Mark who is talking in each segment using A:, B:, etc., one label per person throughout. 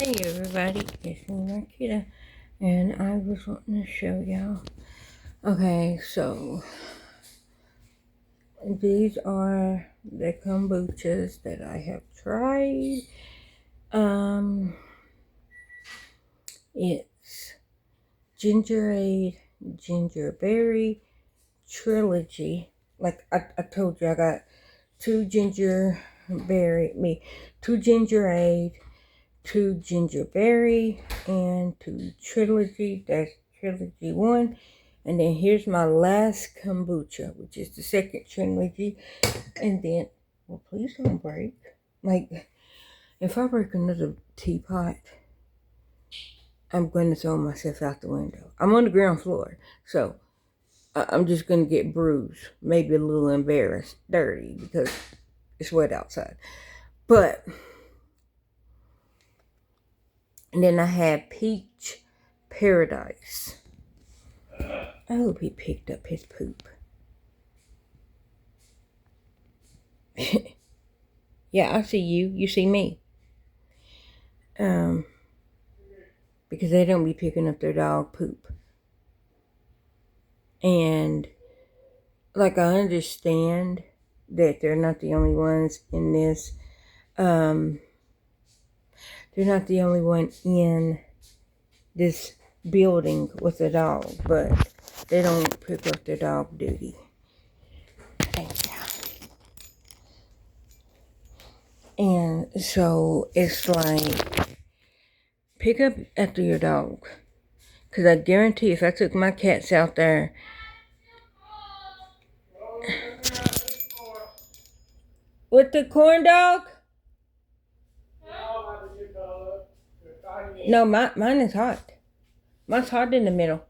A: Hey everybody, it's me Marquita, and I was wanting to show y'all. Okay, so these are the kombuchas that I have tried. It's Gingerade, Gingerberry, Trilogy. Like I told you, I got two Gingerade, two Gingerberry, and two Trilogy. That's Trilogy 1. And then here's my last kombucha, which is the second Trilogy. And then, well, please don't break. Like, if I break another teapot, I'm going to throw myself out the window. I'm on the ground floor, so I'm just going to get bruised, maybe a little embarrassed, dirty, because it's wet outside. But, and then I had Peach Paradise. I hope he picked up his poop. Yeah, I see you. You see me. Because they don't be picking up their dog poop. And, like, I understand that they're not the only ones in this. They're not the only one in this building with a dog, but they don't pick up their dog duty. Thank you. And so it's like, pick up after your dog. Because I guarantee if I took my cats out there, with the corn dog? No, mine is hot. Mine's hot in the middle.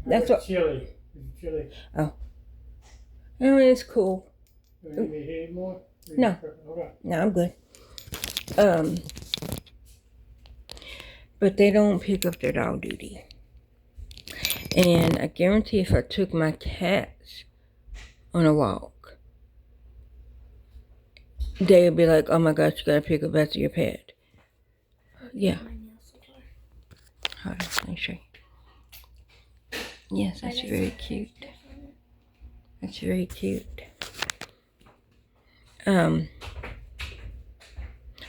A: That's what.
B: Chili.
A: Oh. I mean, it's cool.
B: You need me to heat more?
A: No.
B: Okay.
A: No, I'm good. But they don't pick up their dog duty. And I guarantee if I took my cats on a walk, they would be like, oh my gosh, you gotta pick up after your pet. Yeah. Hold on, let me show you. Yes, that's very cute. That's very cute.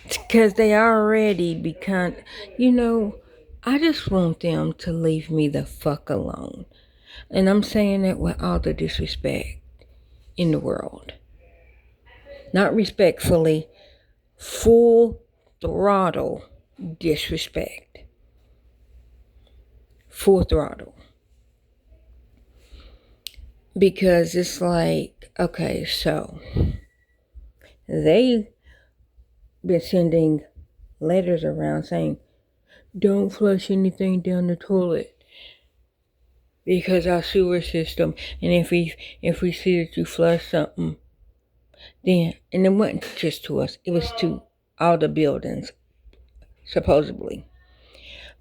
A: Because they already become, I just want them to leave me the fuck alone. And I'm saying that with all the disrespect in the world. Not respectfully, full throttle disrespect. Full throttle. Because it's like, okay, so they've been sending letters around saying, don't flush anything down the toilet because our sewer system, and if we see that you flush something, then, and it wasn't just to us, it was to all the buildings, supposedly.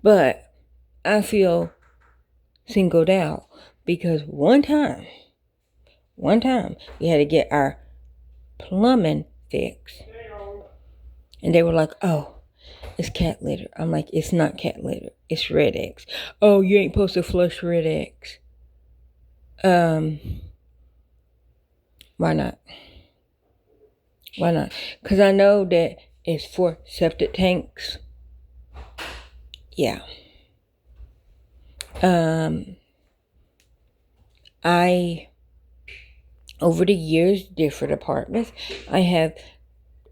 A: But I feel singled out because one time, we had to get our plumbing fixed. And they were like, oh, it's cat litter. I'm like, it's not cat litter. It's Red X. Oh, you ain't supposed to flush Red X. Why not? Why not? Because I know that it's for septic tanks. Yeah. Over the years, different apartments, I have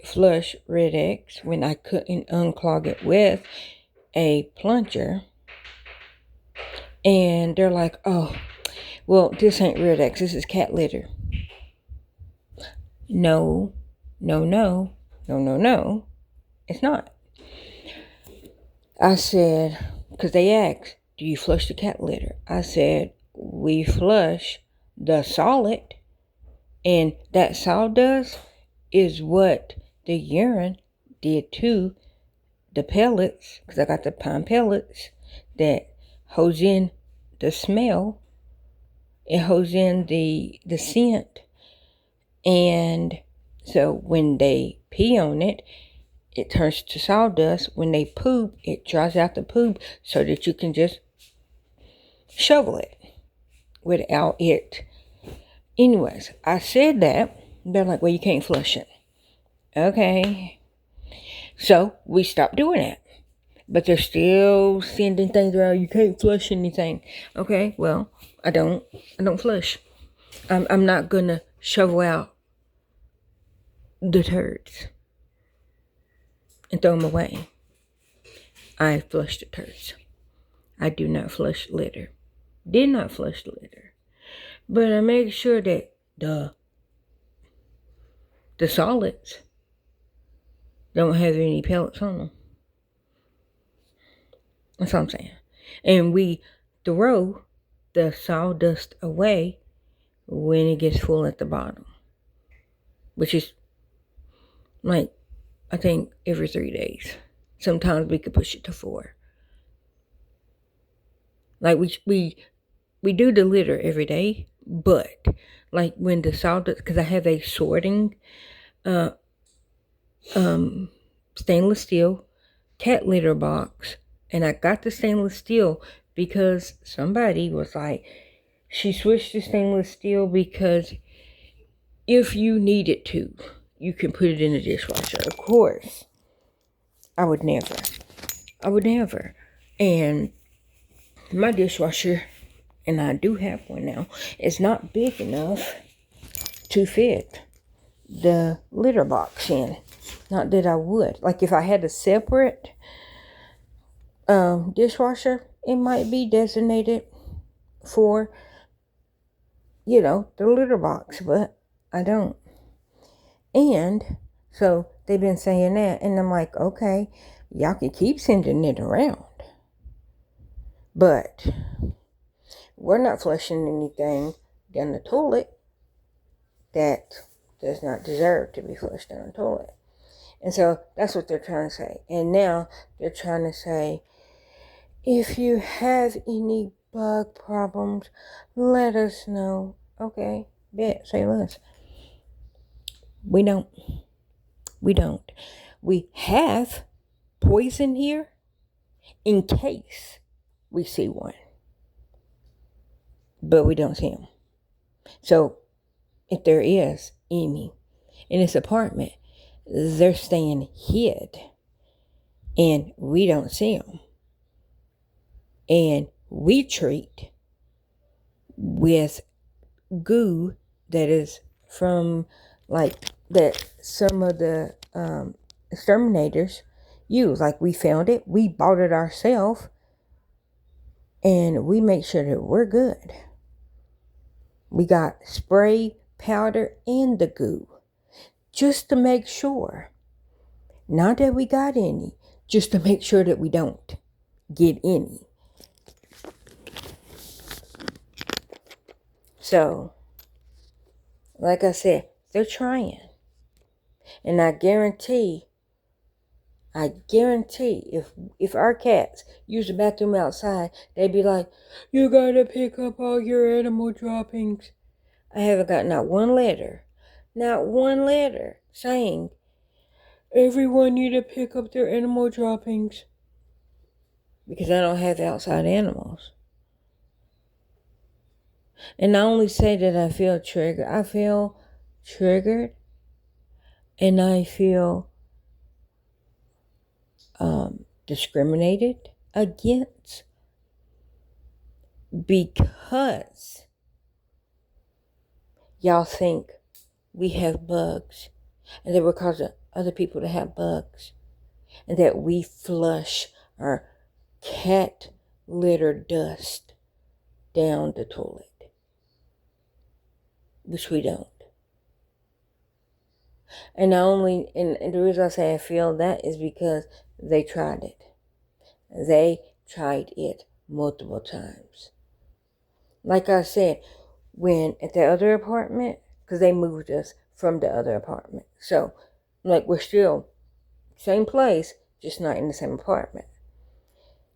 A: flushed Red X when I couldn't unclog it with a plunger. And they're like, oh, well, this ain't Red X, this is cat litter. No, it's not. I said, because they asked, do you flush the cat litter? I said, we flush the solid, and that sawdust is what the urine did to the pellets, because I got the pine pellets that hose in the smell, it hose in the scent, and so when they pee on it, it turns to sawdust. When they poop, it dries out the poop so that you can just shovel it without it. Anyways, I said that. They're like, well, you can't flush it. Okay. So we stopped doing it. But they're still sending things around. You can't flush anything. Okay, well, I don't flush. I'm not gonna shovel out the turds and throw them away. I flush the turds. I do not flush litter. Did not flush the litter. But I make sure that the solids don't have any pellets on them. That's what I'm saying. And we throw the sawdust away when it gets full at the bottom. Which is like, I think every 3 days. Sometimes we could push it to 4. Like we do the litter every day, but like when the sawdust, because I have a sorting stainless steel cat litter box, and I got the stainless steel because somebody was like, she switched to stainless steel because if you needed to, you can put it in the dishwasher. Of course, I would never. And my dishwasher, and I do have one now, is not big enough to fit the litter box in. Not that I would. Like if I had a separate dishwasher, it might be designated for, the litter box, but I don't. And so they've been saying that, and I'm like, okay, y'all can keep sending it around, but we're not flushing anything down the toilet that does not deserve to be flushed down the toilet. And so that's what they're trying to say. And now they're trying to say, if you have any bug problems, let us know. Okay, bet, say less. We don't. We have poison here in case we see one. But we don't see them. So if there is any in this apartment, they're staying hid. And we don't see them. And we treat with goo that is from like that some of the exterminators use. Like we found it, we bought it ourselves, and we make sure that we're good. We got spray, powder, and the goo just to make sure. Not that we got any, just to make sure that we don't get any. So, like I said, they're trying. And I guarantee if our cats use the bathroom outside, they'd be like, you gotta pick up all your animal droppings. I haven't got not one letter saying everyone need to pick up their animal droppings. Because I don't have outside animals. And I only say that I feel triggered. I feel triggered. And I feel discriminated against because y'all think we have bugs and that we're causing other people to have bugs and that we flush our cat litter dust down the toilet, which we don't. And the reason I say I feel that is because they tried it. They tried it multiple times. Like I said, when at the other apartment, because they moved us from the other apartment. So, like, we're still same place, just not in the same apartment.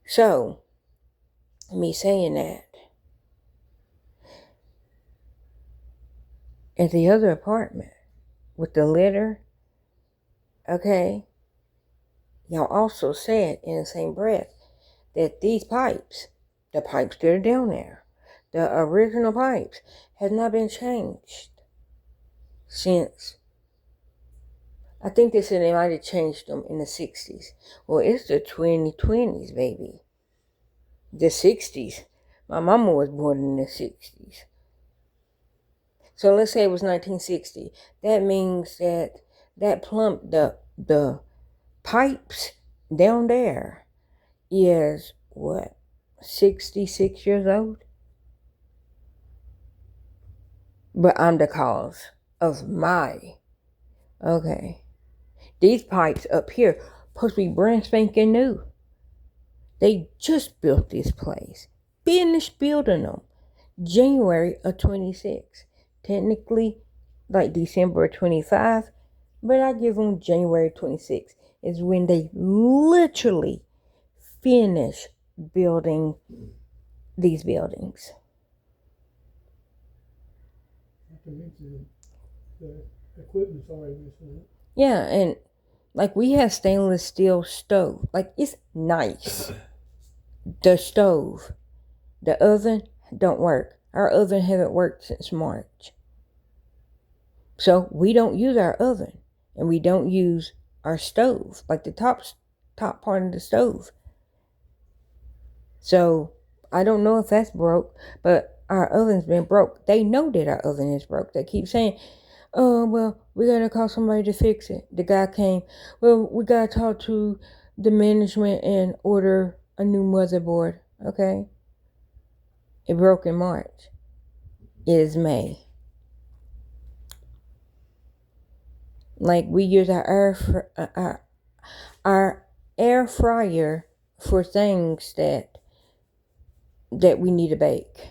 A: So, me saying that, at the other apartment, with the litter, okay, y'all also said in the same breath that these pipes, the pipes that are down there, the original pipes, has not been changed since. I think they said they might have changed them in the 60s. Well, it's the 2020s, baby. The 60s. My mama was born in the 60s. So let's say it was 1960. That means that the pipes down there is what, 66 years old? But I'm the cause of my. Okay. These pipes up here supposed to be brand spanking new. They just built this place. Finished building them. January of 26. Technically, like December 25. But I give them January 26 is when they literally finish building these buildings.
B: Not to mention the equipment's already missing it.
A: Yeah, and like we have stainless steel stove. Like it's nice. The stove, the oven don't work. Our oven haven't worked since March. So we don't use our oven and we don't use our stove, like the top part of the stove. So I don't know if that's broke, but our oven's been broke. They know that our oven is broke. They keep saying, oh, well, we got to call somebody to fix it. The guy came, well, we got to talk to the management and order a new motherboard. Okay. It broke in March. It is May. Like we use our air fryer for things that we need to bake.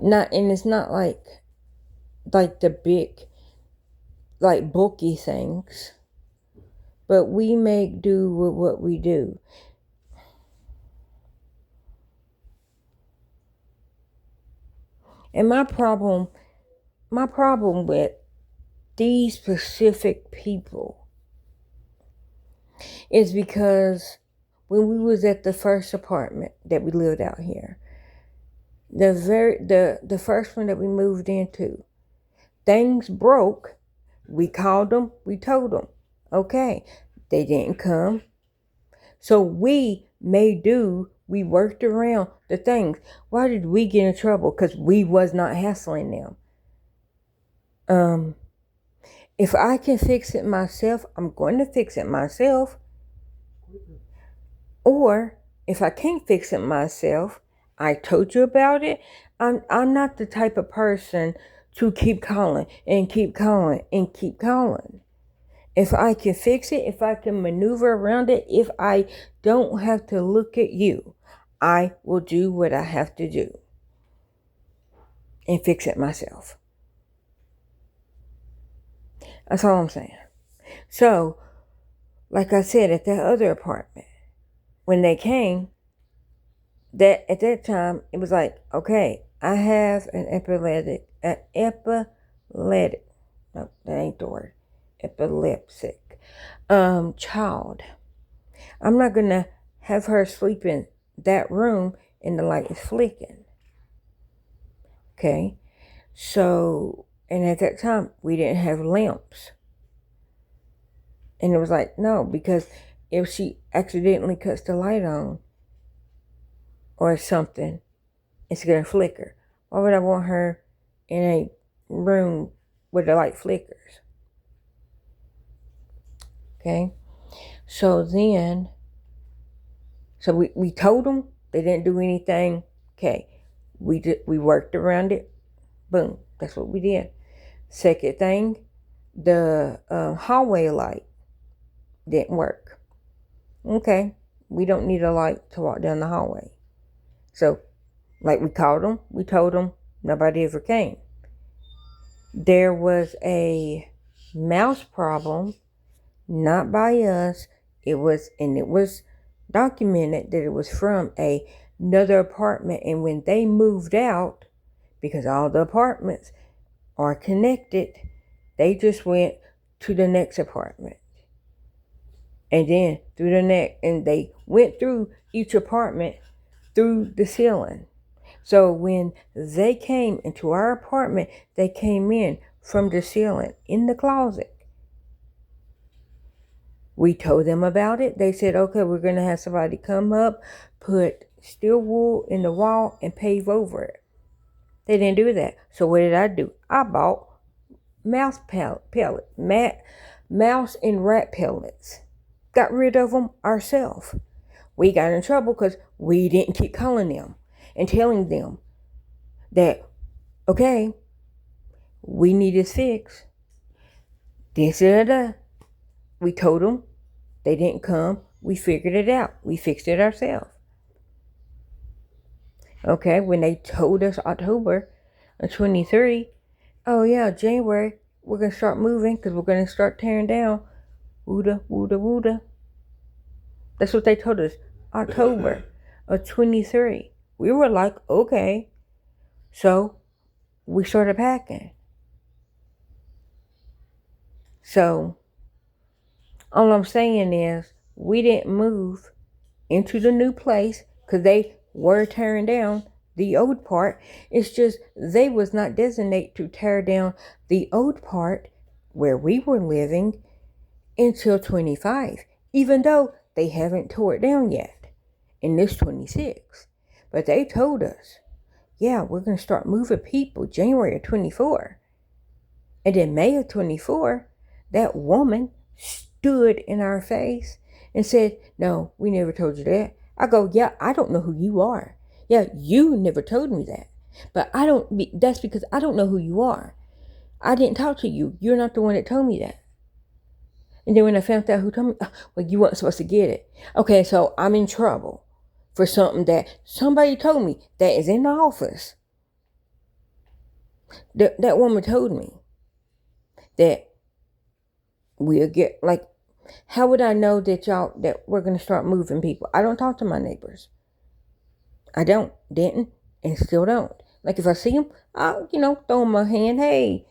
A: And it's not like the big, like bulky things, but we make do with what we do. And my problem with these specific people is because when we was at the first apartment that we lived out here, the first one that we moved into, things broke. We called them, we told them, okay, they didn't come. So we made do, we worked around the things. Why did we get in trouble? Because we was not hassling them. If I can fix it myself, I'm going to fix it myself. Or if I can't fix it myself, I told you about it. I'm not the type of person to keep calling and keep calling and keep calling. If I can fix it, if I can maneuver around it, if I don't have to look at you, I will do what I have to do and fix it myself. That's all I'm saying. So, like I said, at that other apartment, when they came, that at that time, it was like, okay, I have an epileptic, no, that ain't the word, epileptic, child. I'm not going to have her sleep in that room and the light is flicking. Okay. So, and at that time, we didn't have lamps. And it was like, no, because if she accidentally cuts the light on or something, it's going to flicker. Why would I want her in a room where the light flickers? Okay. So then, we told them, they didn't do anything. Okay. We worked around it. Boom. That's what we did. Second thing, the hallway light didn't work. Okay. We don't need a light to walk down the hallway. So, like we called them, we told them, nobody ever came. There was a mouse problem, not by us. It was documented that it was from another apartment. And when they moved out, because all the apartments are connected, they just went to the next apartment. And then through the neck, and they went through each apartment through the ceiling. So when they came into our apartment, they came in from the ceiling in the closet. We told them about it. They said, okay, we're going to have somebody come up, put steel wool in the wall, and pave over it. They didn't do that. So what did I do? I bought mouse and rat pellets. Got rid of them ourselves. We got in trouble because we didn't keep calling them and telling them that, okay, we need this fixed. This and that. We told them. They didn't come. We figured it out. We fixed it ourselves. Okay, when they told us October of 23, oh yeah, January, we're going to start moving because we're going to start tearing down. Wooda, wooda, wooda. That's what they told us. October of 23. We were like, okay. So we started packing. So all I'm saying is we didn't move into the new place because they were tearing down the old part. It's just they was not designated to tear down the old part where we were living until 25, even though they haven't tore it down yet in this 26. But they told us, yeah, we're going to start moving people January of 24. And in May of 24, that woman stood in our face and said, no, we never told you that. I go, yeah, I don't know who you are. Yeah, you never told me that. But that's because I don't know who you are. I didn't talk to you. You're not the one that told me that. And then when I found out who told me, well, you weren't supposed to get it. Okay, so I'm in trouble for something that somebody told me that is in the office. That woman told me that we'll get, like, how would I know that we're going to start moving people? I don't talk to my neighbors. I didn't, and still don't. Like, if I see them, I'll, throw them a hand, hey.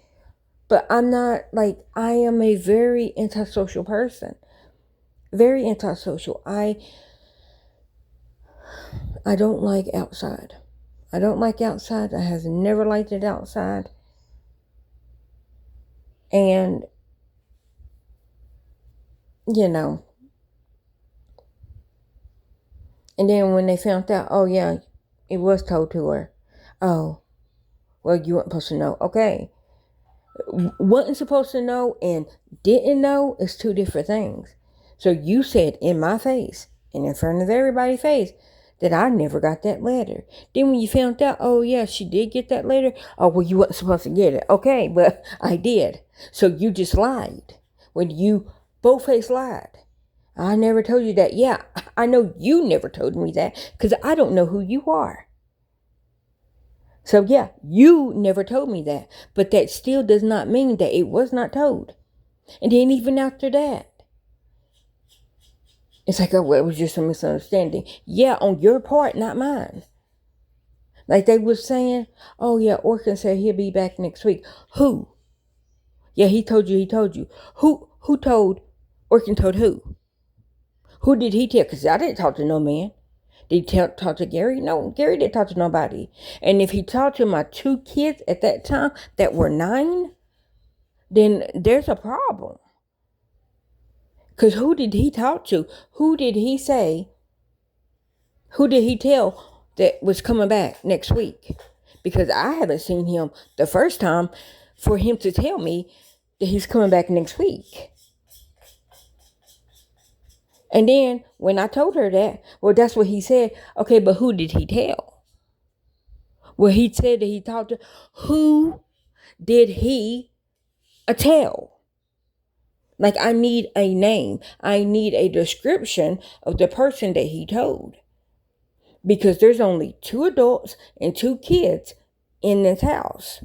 A: But I'm not, like, I am a very antisocial person. Very antisocial. I don't like outside. I don't like outside. I have never liked it outside. And, and then when they found out, oh yeah, it was told to her. Oh, well, you weren't supposed to know. Okay. Wasn't supposed to know and didn't know is two different things. So you said in my face and in front of everybody's face that I never got that letter. Then when you found out, oh yeah, she did get that letter. Oh, well, you wasn't supposed to get it. Okay, but I did. So you just lied. When you both-faced lied. I never told you that. Yeah, I know you never told me that because I don't know who you are. So yeah, you never told me that. But that still does not mean that it was not told. And then even after that, it's like, oh, well, it was just a misunderstanding. Yeah, on your part, not mine. Like they was saying, oh yeah, Orkin said he'll be back next week. Who? Yeah, he told you. Who told? Orkin told who? Who did he tell? Because I didn't talk to no man. Did he talk to Gary? No, Gary didn't talk to nobody. And if he talked to my 2 kids at that time that were 9, then there's a problem. Because who did he talk to? Who did he say? Who did he tell that was coming back next week? Because I haven't seen him the first time for him to tell me that he's coming back next week. And then when I told her that, well, that's what he said. Okay, but who did he tell? Well, he said that he talked to, who did he tell? Like, I need a name. I need a description of the person that he told. Because there's only 2 adults and 2 kids in this house.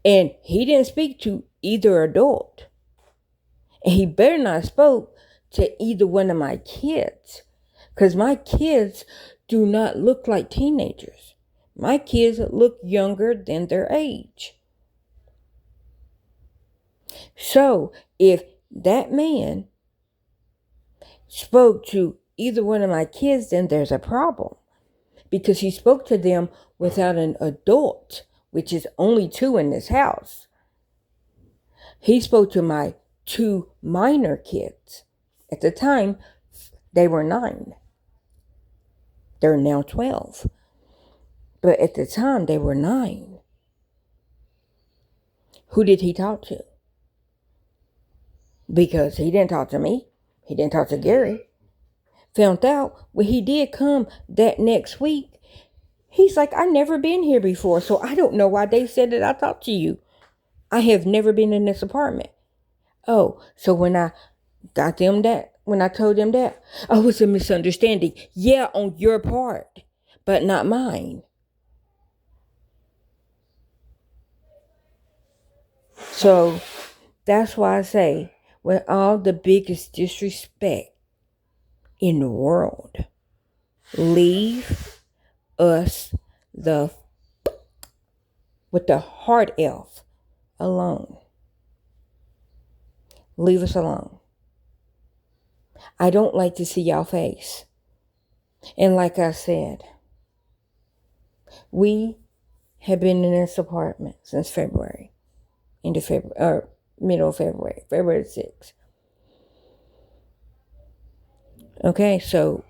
A: And he didn't speak to either adult. And he better not have spoke to either one of my kids. Because my kids do not look like teenagers. My kids look younger than their age. So, if that man spoke to either one of my kids, then there's a problem. Because he spoke to them without an adult, which is only 2 in this house. He spoke to my 2 minor kids. At the time, they were 9. They're now 12. But at the time, they were 9. Who did he talk to? Because he didn't talk to me. He didn't talk to Gary. Found out when he did come that next week, he's like, I never been here before, so I don't know why they said that I talked to you. I have never been in this apartment. Oh, so when I told them that, oh, it's a misunderstanding. Yeah, on your part, but not mine. So that's why I say, with all the biggest disrespect in the world, leave us with the hard F alone. Leave us alone. I don't like to see y'all face. And like I said, we have been in this apartment since February. Into February, or middle of February, February 6th. Okay, so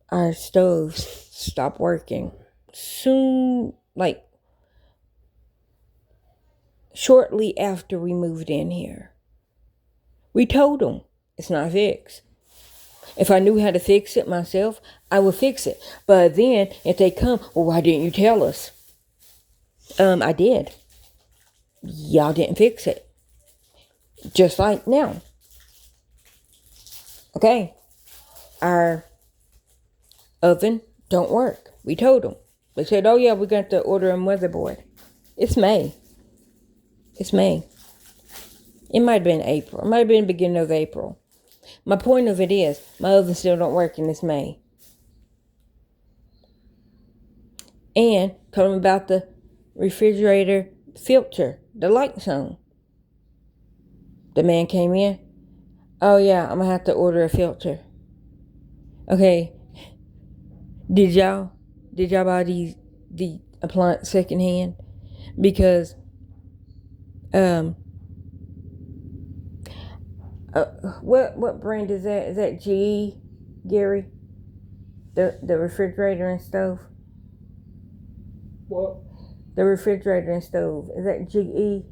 A: our stoves stopped working soon, like shortly after we moved in here. We told them it's not fixed. If I knew how to fix it myself, I would fix it. But then if they come, well, why didn't you tell us? I did. Y'all didn't fix it. Just like now. Okay. Our oven don't work. We told them. They said, oh yeah, we got to order a motherboard. It's May. It's May. It might have been April. It might have been the beginning of April. My point of it is, my oven still don't work in this May. And told them about the refrigerator filter. The light's on. The man came in. Oh yeah, I'm gonna have to order a filter. Okay. Did y'all buy the appliance secondhand? Because what brand is that? Is that GE, Gary? The refrigerator and stove?
B: What?
A: The refrigerator and stove. Is that GE?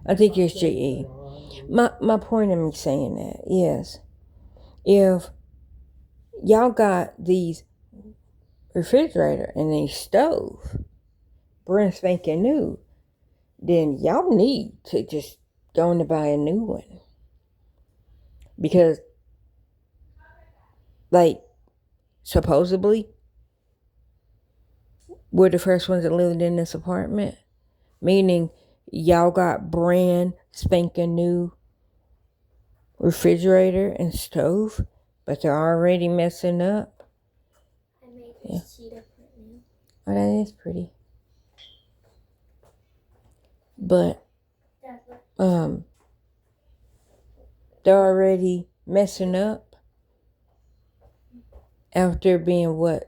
A: I think it's GE. My point of me saying that is, if y'all got these refrigerator and these stove brand spanking new, then y'all need to just go and buy a new one. Because, like, supposedly, we're the first ones that lived in this apartment. Meaning, y'all got brand spanking new refrigerator and stove, but they're already messing up.
C: I made this sheet up right now.
A: Oh, that is pretty. But, they're already messing up after being,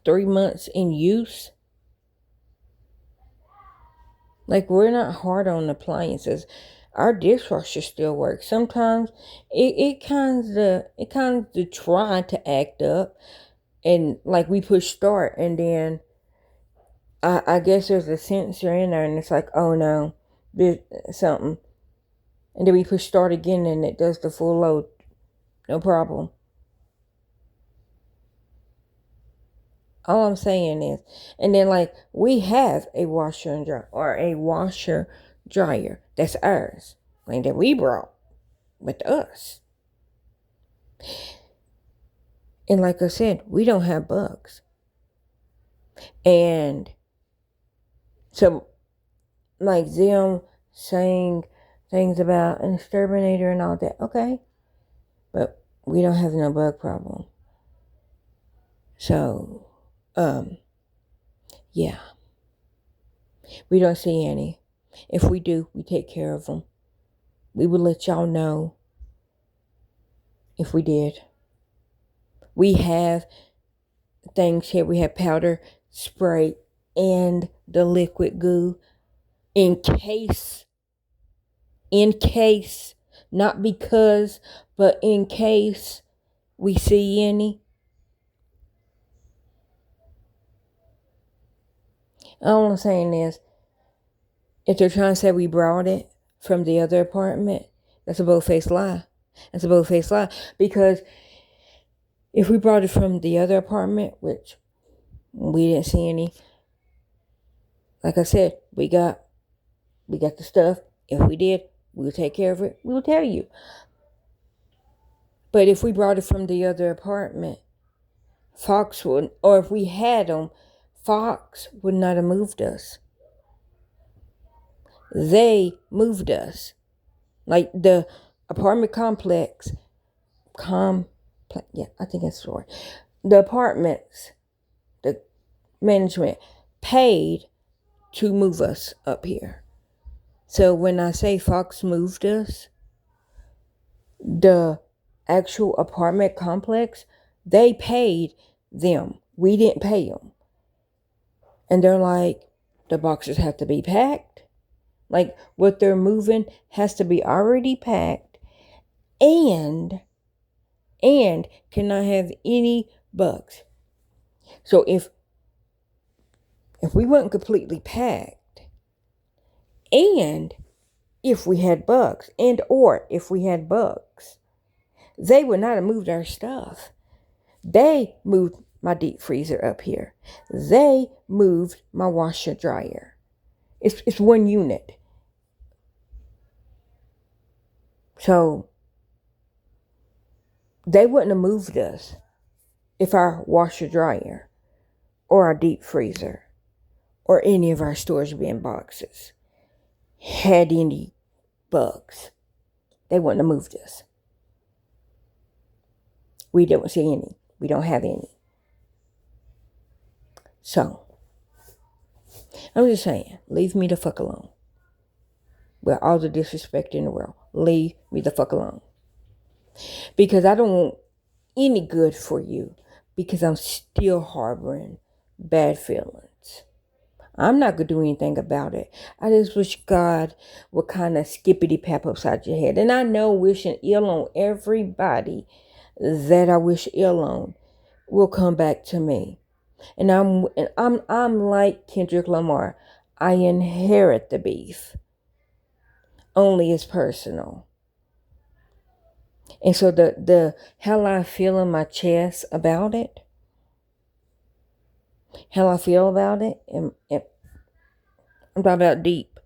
A: 3 months in use? Like, we're not hard on appliances. Our dishwasher still works. Sometimes it kind of try to act up, and like we push start, and then I guess there's a sensor in there, and it's like, oh no, there's something, and then we push start again, and it does the full load, no problem. All I'm saying is, and then like we have a washer and dryer, or a washer dryer that's ours, like that we brought with us. And like I said, we don't have bugs. And so, like them saying things about an exterminator and all that, okay, but we don't have no bug problem. So, yeah, we don't see any. If we do, we take care of them. We will let y'all know if we did. We have things here. We have powder, spray, and the liquid goo in case, not because, but in case we see any. All I'm saying is, if they're trying to say we brought it from the other apartment, that's a bold-faced lie. That's a bold-faced lie. Because if we brought it from the other apartment, which we didn't see any, like I said, we got the stuff. If we did, we'll take care of it. We'll tell you. But if we brought it from the other apartment, Fox would, or if we had them, Fox would not have moved us. They moved us. Like the apartment complex, yeah, I think that's the word. The apartments, the management paid to move us up here. So when I say Fox moved us, the actual apartment complex, they paid them. We didn't pay them. And they're like, the boxes have to be packed. Like what they're moving has to be already packed and cannot have any bugs. So if we weren't completely packed, and if we had bugs, they would not have moved our stuff. They moved my deep freezer up here. They moved my washer dryer. It's one unit. So they wouldn't have moved us if our washer dryer or our deep freezer or any of our storage bin boxes had any bugs. They wouldn't have moved us. We don't see any. We don't have any. So, I'm just saying, leave me the fuck alone. With all the disrespect in the world, leave me the fuck alone. Because I don't want any good for you. Because I'm still harboring bad feelings. I'm not going to do anything about it. I just wish God would kind of skippity pap upside your head. And I know wishing ill on everybody that I wish ill on will come back to me. And I'm like Kendrick Lamar. I inherit the beef. Only it's personal. And so the how I feel in my chest about it, how I feel about it, and I'm talking about deep.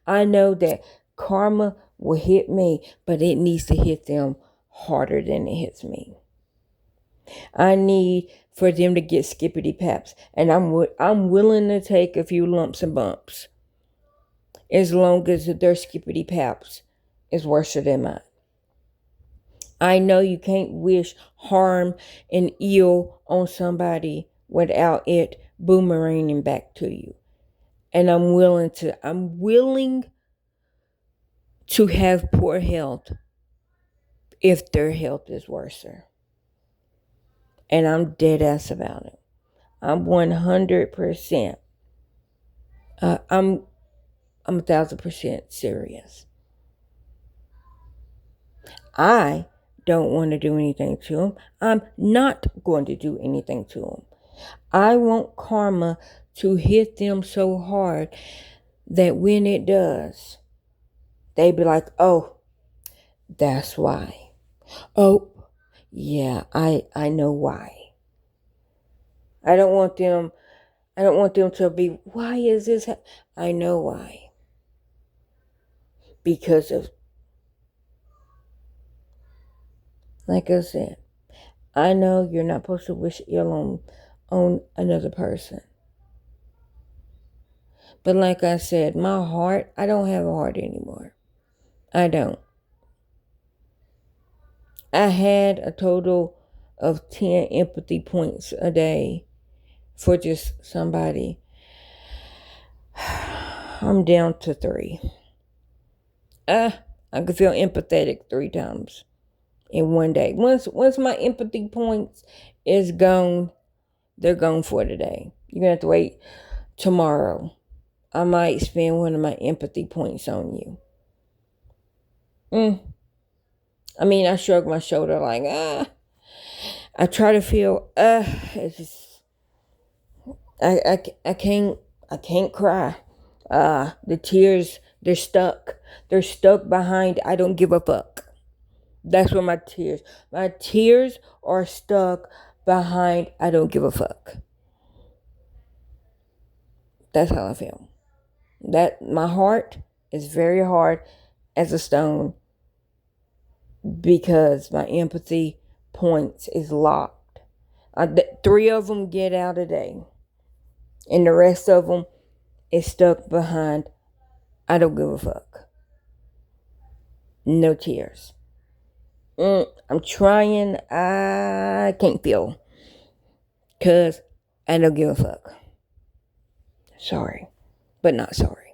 A: I know that karma will hit me, but it needs to hit them harder than it hits me. I need for them to get skippity paps, and I'm willing to take a few lumps and bumps, as long as their skippity paps is worse than mine. I know you can't wish harm and ill on somebody without it boomeranging back to you. And I'm willing to have poor health if their health is worse. And I'm dead ass about it. I'm 100%. I'm 1,000% serious. I don't want to do anything to them. I'm not going to do anything to them. I want karma to hit them so hard that when it does, they be like, oh, that's why. Oh, yeah, I know why. I don't want them to be, why is this? I know why. Because of, like I said, I know you're not supposed to wish ill on another person. But like I said, my heart, I don't have a heart anymore. I don't. I had a total of 10 empathy points a day for just somebody. I'm down to 3. I could feel empathetic 3 times in one day. Once my empathy points is gone, they're gone for today. You're gonna have to wait tomorrow. I might spend one of my empathy points on you. I mean, I shrug my shoulder like, I try to feel, it's just, I can't cry. The tears, they're stuck. They're stuck behind, I don't give a fuck. That's where my tears are stuck behind, I don't give a fuck. That's how I feel. That my heart is very hard as a stone because my empathy points is locked. 3 of them get out a day, and the rest of them is stuck behind, I don't give a fuck. No tears. I'm trying. I can't feel. Because I don't give a fuck. Sorry. But not sorry.